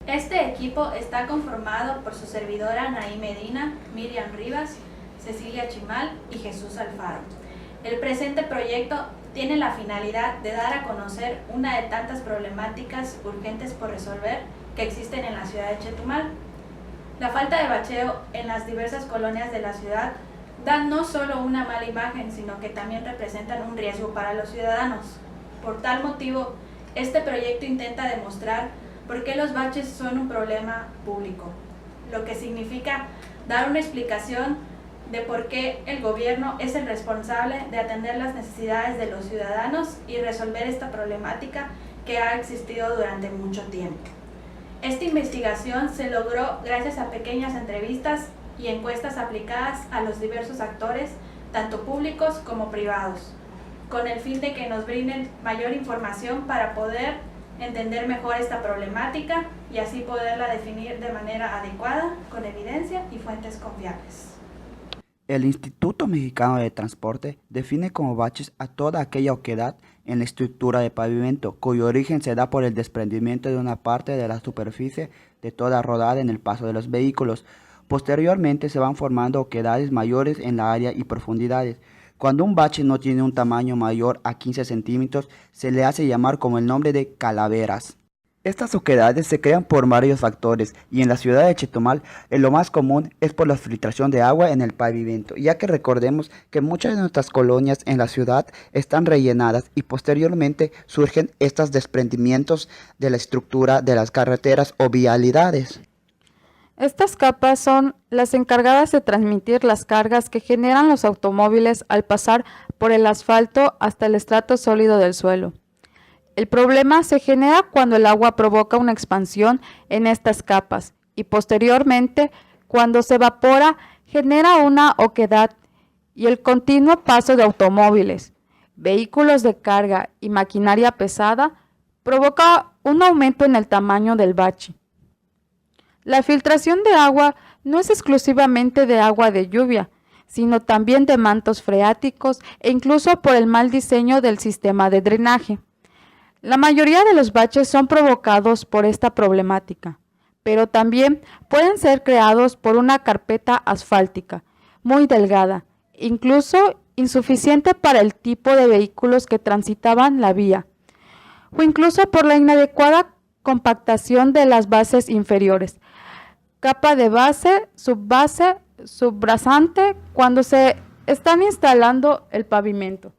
Este equipo está conformado por su servidora Naí Medina, Miriam Rivas, Cecilia Chimal y Jesús Alfaro. El presente proyecto tiene la finalidad de dar a conocer una de tantas problemáticas urgentes por resolver que existen en la ciudad de Chetumal. La falta de bacheo en las diversas colonias de la ciudad dan no solo una mala imagen, sino que también representan un riesgo para los ciudadanos. Por tal motivo, este proyecto intenta demostrar por qué los baches son un problema público, lo que significa dar una explicación de por qué el gobierno es el responsable de atender las necesidades de los ciudadanos y resolver esta problemática que ha existido durante mucho tiempo. Esta investigación se logró gracias a pequeñas entrevistas y encuestas aplicadas a los diversos actores, tanto públicos como privados, con el fin de que nos brinden mayor información para poder entender mejor esta problemática y así poderla definir de manera adecuada, con evidencia y fuentes confiables. El Instituto Mexicano de Transporte define como baches a toda aquella oquedad en la estructura de pavimento, cuyo origen se da por el desprendimiento de una parte de la superficie de toda rodada en el paso de los vehículos. Posteriormente se van formando oquedades mayores en la área y profundidades. Cuando un bache no tiene un tamaño mayor a 15 centímetros, se le hace llamar como el nombre de calaveras. Estas oquedades se crean por varios factores y en la ciudad de Chetumal lo más común es por la filtración de agua en el pavimento, ya que recordemos que muchas de nuestras colonias en la ciudad están rellenadas y posteriormente surgen estos desprendimientos de la estructura de las carreteras o vialidades. Estas capas son las encargadas de transmitir las cargas que generan los automóviles al pasar por el asfalto hasta el estrato sólido del suelo. El problema se genera cuando el agua provoca una expansión en estas capas y posteriormente, cuando se evapora, genera una oquedad y el continuo paso de automóviles, vehículos de carga y maquinaria pesada provoca un aumento en el tamaño del bache. La filtración de agua no es exclusivamente de agua de lluvia, sino también de mantos freáticos e incluso por el mal diseño del sistema de drenaje. La mayoría de los baches son provocados por esta problemática, pero también pueden ser creados por una carpeta asfáltica muy delgada, incluso insuficiente para el tipo de vehículos que transitaban la vía, o incluso por la inadecuada compactación de las bases inferiores, capa de base, subrasante, cuando se están instalando el pavimento.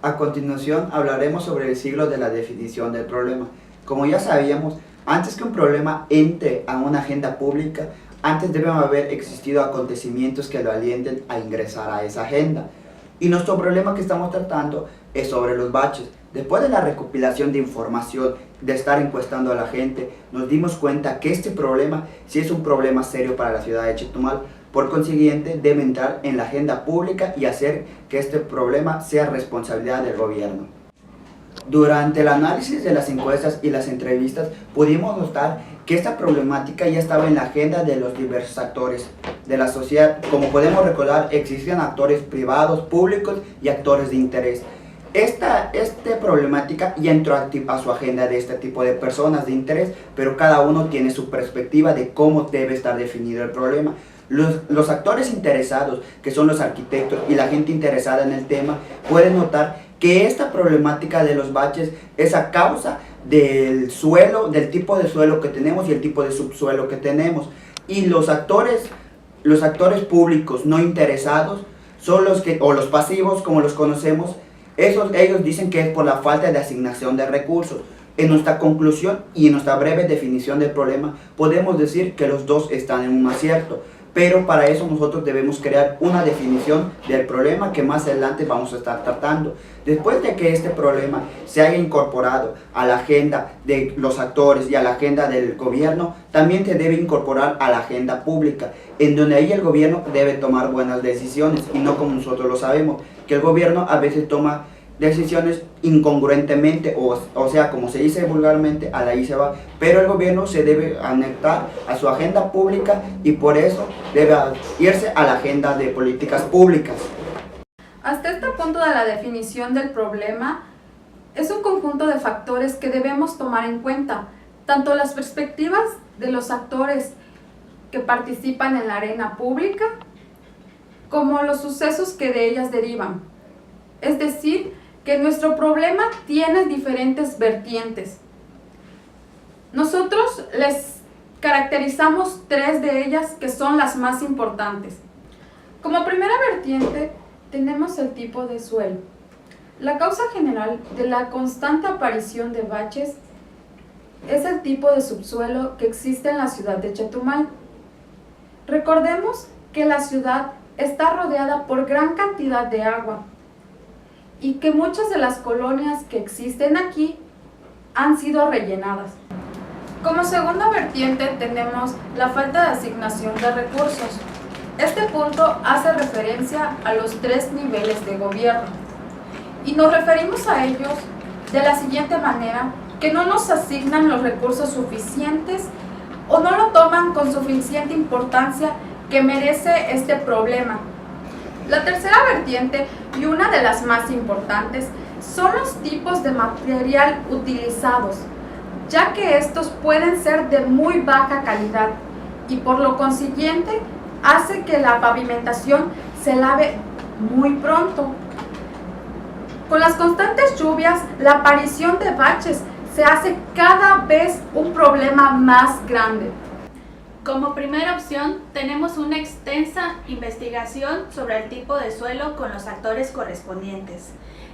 A continuación hablaremos sobre el siglo de la definición del problema. Como ya sabíamos, antes que un problema entre a una agenda pública, antes deben haber existido acontecimientos que lo alienten a ingresar a esa agenda. Y nuestro problema que estamos tratando es sobre los baches. Después de la recopilación de información, de estar encuestando a la gente, nos dimos cuenta que este problema sí es un problema serio para la ciudad de Chetumal. Por consiguiente, debe entrar en la agenda pública y hacer que este problema sea responsabilidad del gobierno. Durante el análisis de las encuestas y las entrevistas, pudimos notar que esta problemática ya estaba en la agenda de los diversos actores de la sociedad. Como podemos recordar, existen actores privados, públicos y actores de interés. Esta problemática ya entró a su agenda de este tipo de personas de interés, pero cada uno tiene su perspectiva de cómo debe estar definido el problema. Los actores interesados, que son los arquitectos y la gente interesada en el tema, pueden notar que esta problemática de los baches es a causa del suelo, del tipo de suelo que tenemos y el tipo de subsuelo que tenemos. Y los actores públicos no interesados son o los pasivos, como los conocemos, ellos dicen que es por la falta de asignación de recursos. En nuestra conclusión y en nuestra breve definición del problema, podemos decir que los dos están en un acierto. Pero para eso nosotros debemos crear una definición del problema que más adelante vamos a estar tratando. Después de que este problema se haya incorporado a la agenda de los actores y a la agenda del gobierno, también se debe incorporar a la agenda pública, en donde ahí el gobierno debe tomar buenas decisiones y no como nosotros lo sabemos, que el gobierno a veces toma decisiones incongruentemente, o sea, como se dice vulgarmente, a la ahí se va, pero el gobierno se debe anexar a su agenda pública y por eso debe irse a la agenda de políticas públicas. Hasta este punto de la definición del problema, es un conjunto de factores que debemos tomar en cuenta, tanto las perspectivas de los actores que participan en la arena pública como los sucesos que de ellas derivan. Es decir, que nuestro problema tiene diferentes vertientes. Nosotros les caracterizamos 3 de ellas que son las más importantes. Como primera vertiente tenemos el tipo de suelo. La causa general de la constante aparición de baches es el tipo de subsuelo que existe en la ciudad de Chetumal. Recordemos que la ciudad está rodeada por gran cantidad de agua y que muchas de las colonias que existen aquí han sido rellenadas. Como segunda vertiente tenemos la falta de asignación de recursos. Este punto hace referencia a los 3 niveles de gobierno y nos referimos a ellos de la siguiente manera: que no nos asignan los recursos suficientes o no lo toman con suficiente importancia que merece este problema. La tercera vertiente, y una de las más importantes, son los tipos de material utilizados, ya que estos pueden ser de muy baja calidad y por lo consiguiente hace que la pavimentación se lave muy pronto. Con las constantes lluvias, la aparición de baches se hace cada vez un problema más grande. Como primera opción, tenemos una extensa investigación sobre el tipo de suelo con los actores correspondientes,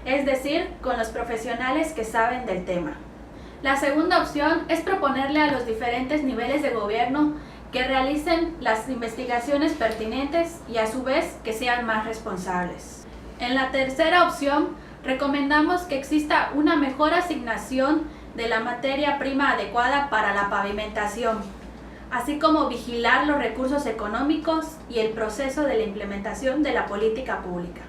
es decir, con los profesionales que saben del tema. La segunda opción es proponerle a los diferentes niveles de gobierno que realicen las investigaciones pertinentes y a su vez que sean más responsables. En la tercera opción, recomendamos que exista una mejor asignación de la materia prima adecuada para la pavimentación, así como vigilar los recursos económicos y el proceso de la implementación de la política pública.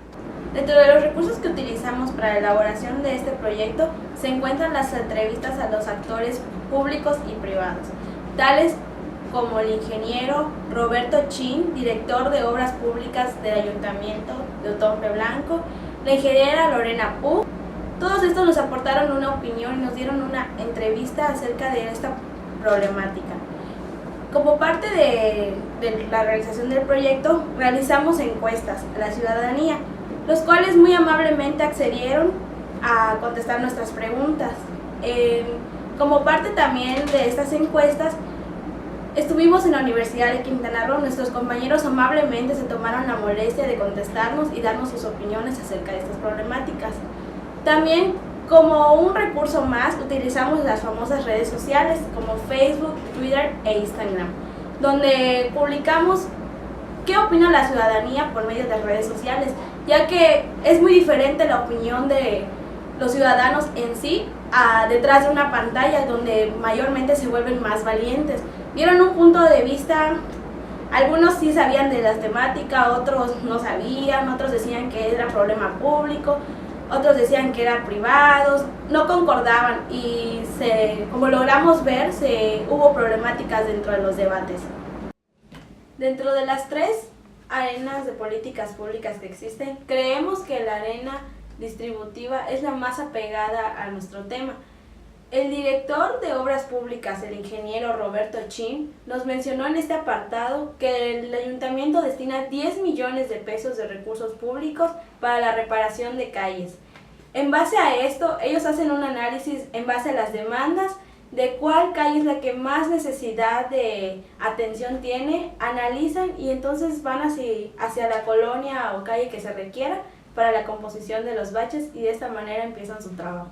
Dentro de los recursos que utilizamos para la elaboración de este proyecto se encuentran las entrevistas a los actores públicos y privados, tales como el ingeniero Roberto Chin, director de Obras Públicas del Ayuntamiento de Otompe Blanco, la ingeniera Lorena Pu. Todos estos nos aportaron una opinión y nos dieron una entrevista acerca de esta problemática. Como parte de la realización del proyecto, realizamos encuestas a la ciudadanía, los cuales muy amablemente accedieron a contestar nuestras preguntas. Como parte también de estas encuestas, estuvimos en la Universidad de Quintana Roo. Nuestros compañeros amablemente se tomaron la molestia de contestarnos y darnos sus opiniones acerca de estas problemáticas. También, como un recurso más, utilizamos las famosas redes sociales como Facebook, Twitter e Instagram, donde publicamos qué opina la ciudadanía por medio de redes sociales, ya que es muy diferente la opinión de los ciudadanos en sí a detrás de una pantalla, donde mayormente se vuelven más valientes. Dieron un punto de vista, algunos sí sabían de la temática, otros no sabían, otros decían que era problema público, otros decían que eran privados, no concordaban y como logramos ver, hubo problemáticas dentro de los debates. Dentro de las 3 arenas de políticas públicas que existen, creemos que la arena distributiva es la más apegada a nuestro tema. El director de Obras Públicas, el ingeniero Roberto Chin, nos mencionó en este apartado que el ayuntamiento destina 10 millones de pesos de recursos públicos para la reparación de calles. En base a esto, ellos hacen un análisis en base a las demandas de cuál calle es la que más necesidad de atención tiene, analizan y entonces van hacia la colonia o calle que se requiera para la composición de los baches y de esta manera empiezan su trabajo.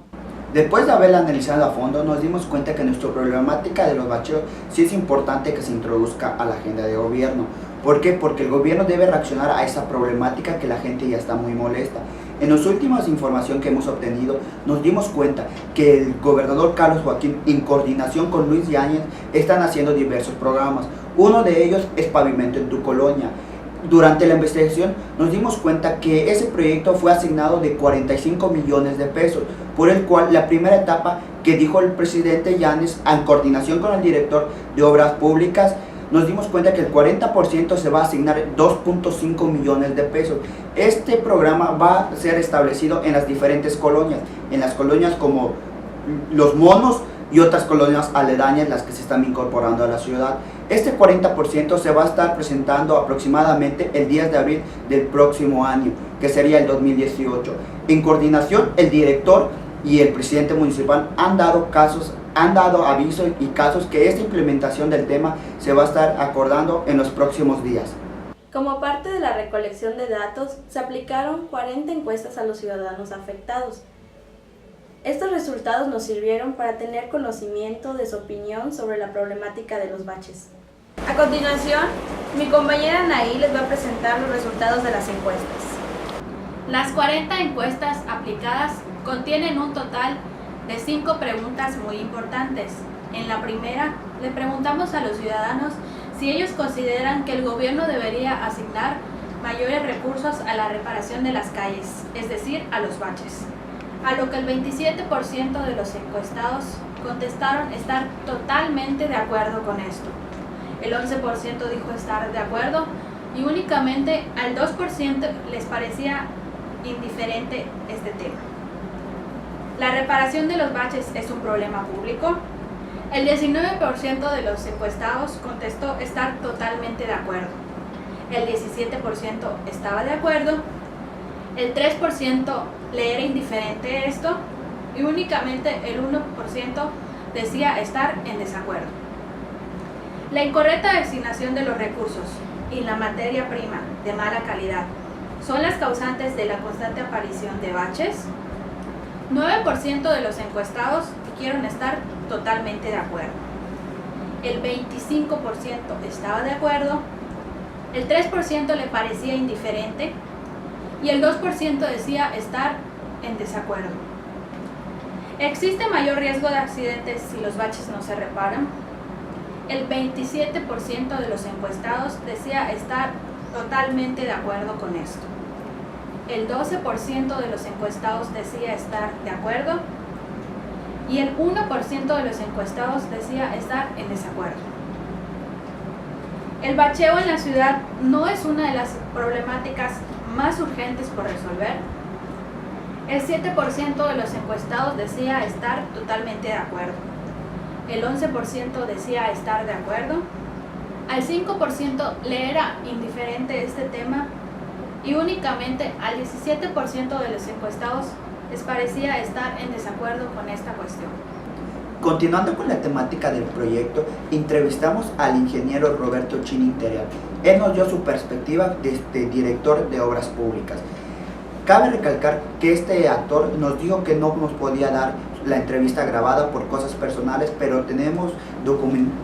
Después de haberla analizado a fondo, nos dimos cuenta que nuestra problemática de los bacheos sí es importante que se introduzca a la agenda de gobierno. ¿Por qué? Porque el gobierno debe reaccionar a esa problemática que la gente ya está muy molesta. En las últimas información que hemos obtenido, nos dimos cuenta que el gobernador Carlos Joaquín, en coordinación con Luis Yáñez, están haciendo diversos programas. Uno de ellos es Pavimento en tu Colonia. Durante la investigación nos dimos cuenta que ese proyecto fue asignado de 45 millones de pesos, por el cual la primera etapa que dijo el presidente Yáñez, en coordinación con el director de Obras Públicas, nos dimos cuenta que el 40% se va a asignar 2.5 millones de pesos. Este programa va a ser establecido en las diferentes colonias, en las colonias como Los Monos, y otras colonias aledañas las que se están incorporando a la ciudad. Este 40% se va a estar presentando aproximadamente el 10 de abril del próximo año, que sería el 2018. En coordinación, el director y el presidente municipal han dado aviso y casos que esta implementación del tema se va a estar acordando en los próximos días. Como parte de la recolección de datos, se aplicaron 40 encuestas a los ciudadanos afectados. Estos resultados nos sirvieron para tener conocimiento de su opinión sobre la problemática de los baches. A continuación, mi compañera Anaí les va a presentar los resultados de las encuestas. Las 40 encuestas aplicadas contienen un total de 5 preguntas muy importantes. En la primera, le preguntamos a los ciudadanos si ellos consideran que el gobierno debería asignar mayores recursos a la reparación de las calles, es decir, a los baches. A lo que el 27% de los encuestados contestaron estar totalmente de acuerdo con esto. El 11% dijo estar de acuerdo y únicamente al 2% les parecía indiferente este tema. La reparación de los baches es un problema público. El 19% de los encuestados contestó estar totalmente de acuerdo. El 17% estaba de acuerdo. El 3% le era indiferente esto y únicamente el 1% decía estar en desacuerdo. La incorrecta designación de los recursos y la materia prima de mala calidad son las causantes de la constante aparición de baches. 9% de los encuestados dijeron estar totalmente de acuerdo. El 25% estaba de acuerdo. El 3% le parecía indiferente y el 2% decía estar en desacuerdo. ¿Existe mayor riesgo de accidentes si los baches no se reparan? El 27% de los encuestados decía estar totalmente de acuerdo con esto. El 12% de los encuestados decía estar de acuerdo y el 1% de los encuestados decía estar en desacuerdo. El bacheo en la ciudad no es una de las problemáticas más urgentes por resolver. El 7% de los encuestados decía estar totalmente de acuerdo. El 11% decía estar de acuerdo. Al 5% le era indiferente este tema y únicamente al 17% de los encuestados les parecía estar en desacuerdo con esta cuestión. Continuando con la temática del proyecto, entrevistamos al ingeniero Roberto Chini Interior. Él nos dio su perspectiva desde director de obras públicas. Cabe recalcar que este actor nos dijo que no nos podía dar la entrevista grabada por cosas personales, pero tenemos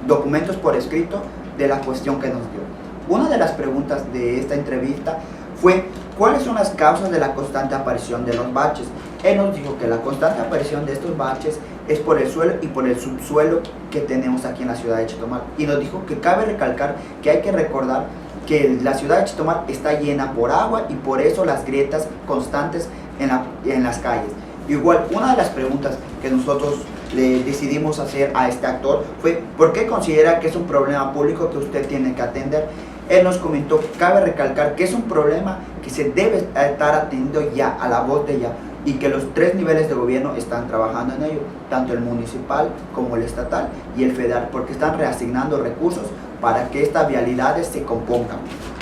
documentos por escrito de la cuestión que nos dio. Una de las preguntas de esta entrevista fue ¿cuáles son las causas de la constante aparición de los baches? Él nos dijo que la constante aparición de estos baches es por el suelo y por el subsuelo que tenemos aquí en la ciudad de Chetumal. Y nos dijo que cabe recalcar que hay que recordar que la ciudad de Chetumal está llena por agua y por eso las grietas constantes en las calles. Igual, una de las preguntas que nosotros le decidimos hacer a este actor fue ¿por qué considera que es un problema público que usted tiene que atender? Él nos comentó, cabe recalcar que es un problema que se debe estar atendiendo ya, a la voz de ya, y que los 3 niveles de gobierno están trabajando en ello, tanto el municipal como el estatal y el federal, porque están reasignando recursos para que estas vialidades se compongan.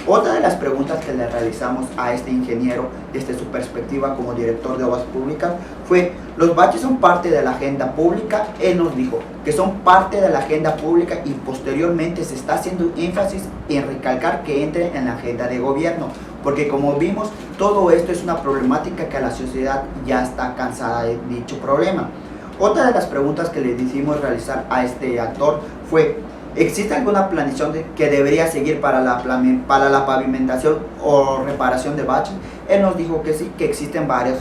Otra de las preguntas que le realizamos a este ingeniero desde su perspectiva como director de obras públicas fue, ¿los baches son parte de la agenda pública? Él nos dijo que son parte de la agenda pública y posteriormente se está haciendo énfasis en recalcar que entre en la agenda de gobierno, porque como vimos, todo esto es una problemática que la sociedad ya está cansada de dicho problema. Otra de las preguntas que le hicimos realizar a este actor fue, ¿existe alguna planeación que debería seguir para la pavimentación o reparación de baches? Él nos dijo que sí, que existen varias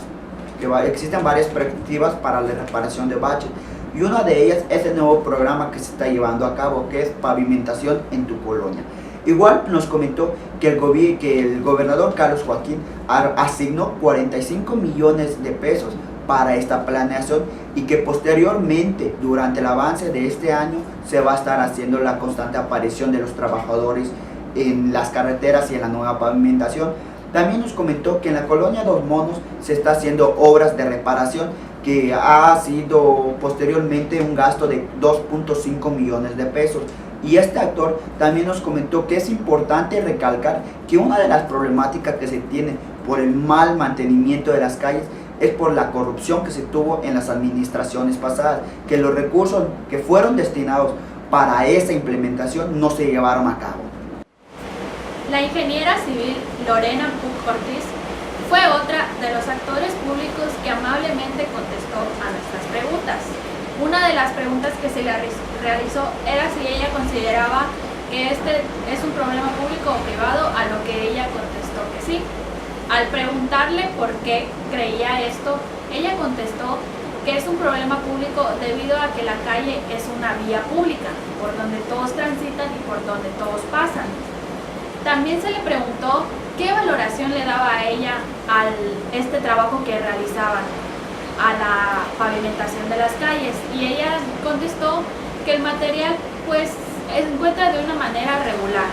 perspectivas para la reparación de baches. Y una de ellas es el nuevo programa que se está llevando a cabo, que es Pavimentación en tu Colonia. Igual nos comentó que el gobernador Carlos Joaquín asignó 45 millones de pesos para esta planeación y que posteriormente, durante el avance de este año, se va a estar haciendo la constante aparición de los trabajadores en las carreteras y en la nueva pavimentación. También nos comentó que en la colonia Dos Monos se está haciendo obras de reparación que ha sido posteriormente un gasto de 2.5 millones de pesos. Y este actor también nos comentó que es importante recalcar que una de las problemáticas que se tiene por el mal mantenimiento de las calles es por la corrupción que se tuvo en las administraciones pasadas, que los recursos que fueron destinados para esa implementación no se llevaron a cabo. La ingeniera civil Lorena Puc Ortiz fue otra de los actores públicos que amablemente contestó a nuestras preguntas. Una de las preguntas que se le realizó era si ella consideraba que este es un problema público o privado, a lo que ella contestó que sí. Al preguntarle por qué creía esto, ella contestó que es un problema público debido a que la calle es una vía pública, por donde todos transitan y por donde todos pasan. También se le preguntó qué valoración le daba a ella a este trabajo que realizaban, a la pavimentación de las calles, y ella contestó que el material pues se encuentra de una manera regular.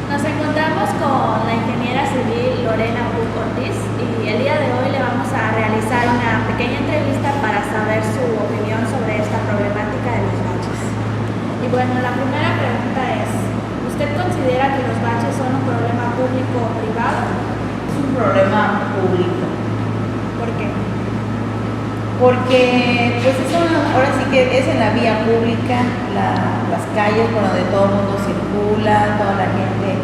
Nos encontramos con la ingeniera civil Lorena Puc Ortiz y el día de hoy le vamos a realizar una pequeña entrevista para saber su opinión sobre esta problemática de los baches. Y bueno, la primera pregunta es, ¿usted considera que los baches son un problema público o privado? Es un problema público. ¿Por qué? Porque pues ahora sí que es en la vía pública, las calles por donde todo el mundo circula, toda la gente,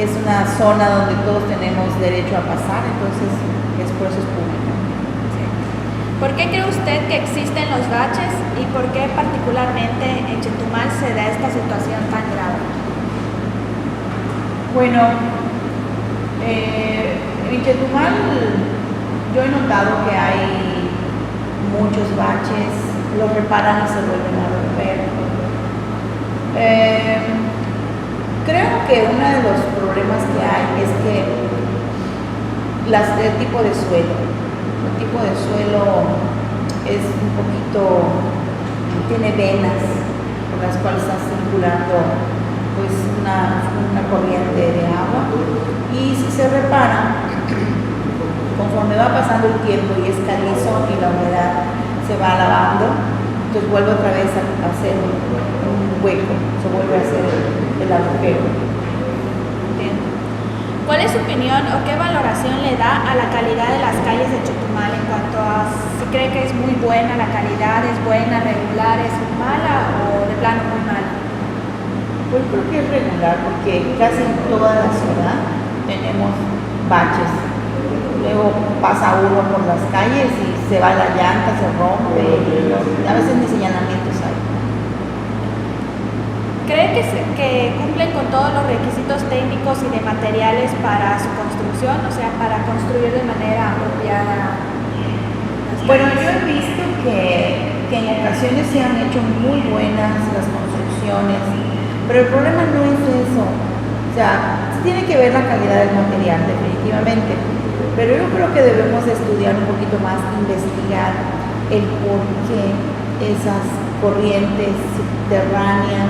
es una zona donde todos tenemos derecho a pasar, entonces por eso es pública. Sí. ¿Por qué cree usted que existen los baches y por qué particularmente en Chetumal se da esta situación tan grave? Bueno, en Chetumal yo he notado que hay muchos baches, los reparan y se vuelven a romper. Creo que uno de los problemas que hay es que el tipo de suelo. El tipo de suelo es un poquito, tiene venas por las cuales está circulando pues una corriente de agua, y si se repara, conforme va pasando el tiempo y es calizo y la humedad se va lavando, entonces vuelve otra vez a hacer un hueco, se vuelve a hacer el agujero. Bien. ¿Cuál es su opinión o qué valoración le da a la calidad de las calles de Chetumal en cuanto a si cree que es muy buena la calidad, es buena, regular, es mala o de plano muy mala? Pues creo que es regular porque casi en toda la ciudad tenemos baches. Luego pasa uno por las calles y se va la llanta, se rompe, y a veces ni señalamientos hay. ¿Cree que cumplen con todos los requisitos técnicos y de materiales para su construcción, o sea, para construir de manera apropiada? Bueno, yo he visto que en ocasiones se han hecho muy buenas las construcciones, pero el problema no es eso. O sea, sí tiene que ver la calidad del material, definitivamente. Pero yo creo que debemos estudiar un poquito más, investigar el por qué esas corrientes subterráneas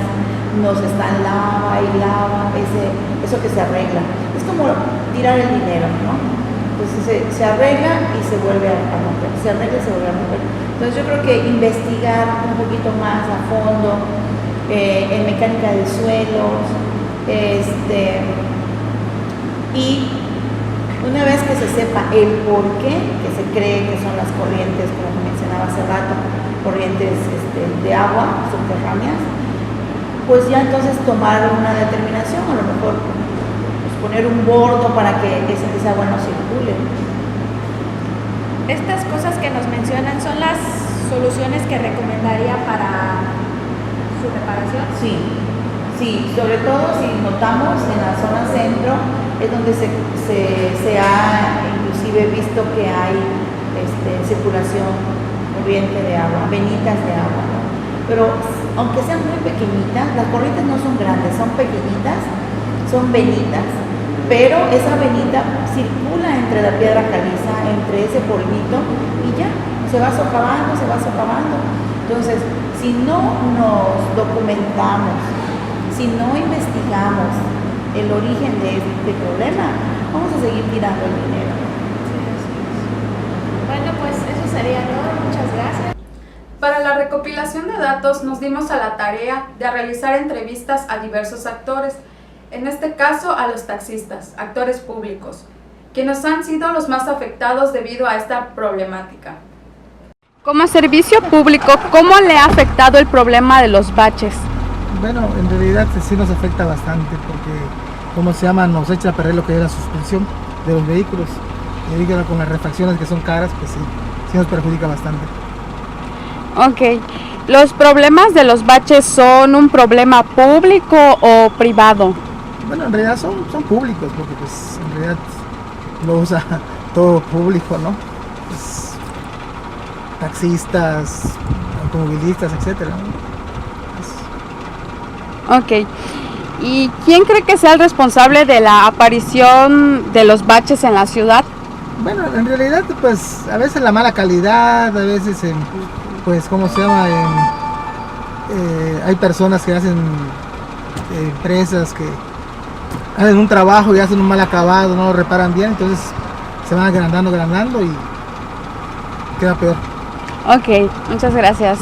nos están lava y lava, eso que se arregla. Es como tirar el dinero, ¿no? Entonces se arregla y se vuelve a romper, se arregla y se vuelve a romper. Entonces yo creo que investigar un poquito más a fondo en mecánica de suelos, y una vez que se sepa el por qué, que se cree que son las corrientes, como mencionaba hace rato, corrientes de agua subterráneas, pues ya entonces tomar una determinación, a lo mejor pues poner un bordo para que esa agua no circule. Estas cosas que nos mencionan son las soluciones que recomendaría para su reparación. Sí, sobre todo si notamos en la zona centro es donde se ha inclusive visto que hay circulación corriente de agua, venitas de agua, ¿no? Pero aunque sean muy pequeñitas, las corrientes no son grandes, son pequeñitas, son venitas, pero esa venita circula entre la piedra caliza, entre ese polvito, y ya, se va socavando. Entonces, si no nos documentamos, si no investigamos el origen de este problema, vamos a seguir tirando el dinero. Bueno, pues eso sería todo. Muchas gracias. Para la recopilación de datos nos dimos a la tarea de realizar entrevistas a diversos actores, en este caso a los taxistas, actores públicos, quienes han sido los más afectados debido a esta problemática. Como servicio público, ¿cómo le ha afectado el problema de los baches? Bueno, en realidad sí nos afecta bastante porque, ¿cómo se llama? Nos echa a perder lo que es la suspensión de los vehículos. Y ahorita con las refacciones que son caras, pues sí nos perjudica bastante. Ok. ¿Los problemas de los baches son un problema público o privado? Bueno, en realidad son públicos porque pues en realidad lo usa todo público, ¿no? Pues, taxistas, automovilistas, etcétera, ¿no? Ok. ¿Y quién cree que sea el responsable de la aparición de los baches en la ciudad? Bueno, en realidad pues a veces la mala calidad, a veces pues ¿cómo se llama? Hay personas que hacen, empresas que hacen un trabajo y hacen un mal acabado, no lo reparan bien, entonces se van agrandando y queda peor. Ok, muchas gracias.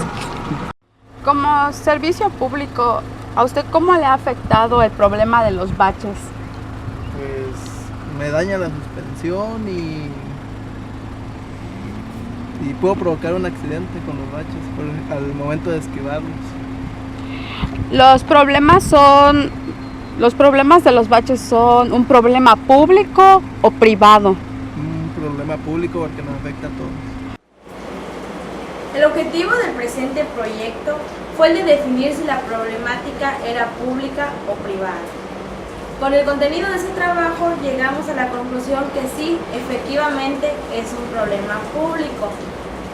Como servicio público, ¿a usted cómo le ha afectado el problema de los baches? Pues me daña la suspensión y puedo provocar un accidente con los baches al momento de esquivarlos. ¿Los problemas de los baches son un problema público o privado? Un problema público porque nos afecta a todos. El objetivo del presente proyecto fue el de definir si la problemática era pública o privada. Con el contenido de ese trabajo llegamos a la conclusión que sí, efectivamente es un problema público,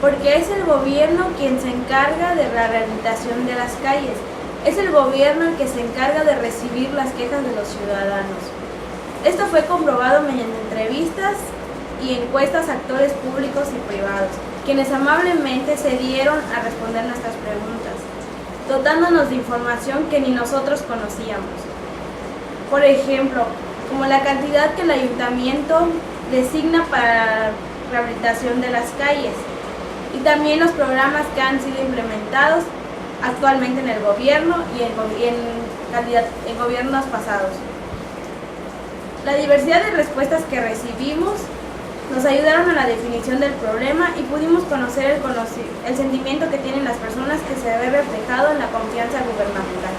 porque es el gobierno quien se encarga de la rehabilitación de las calles, es el gobierno el que se encarga de recibir las quejas de los ciudadanos. Esto fue comprobado mediante entrevistas y encuestas a actores públicos y privados, quienes amablemente se dieron a responder nuestras preguntas, dotándonos de información que ni nosotros conocíamos. Por ejemplo, como la cantidad que el ayuntamiento designa para la rehabilitación de las calles y también los programas que han sido implementados actualmente en el gobierno y en gobiernos pasados. La diversidad de respuestas que recibimos nos ayudaron a la definición del problema y pudimos conocer el sentimiento que tienen las personas que se ve reflejado en la confianza gubernamental.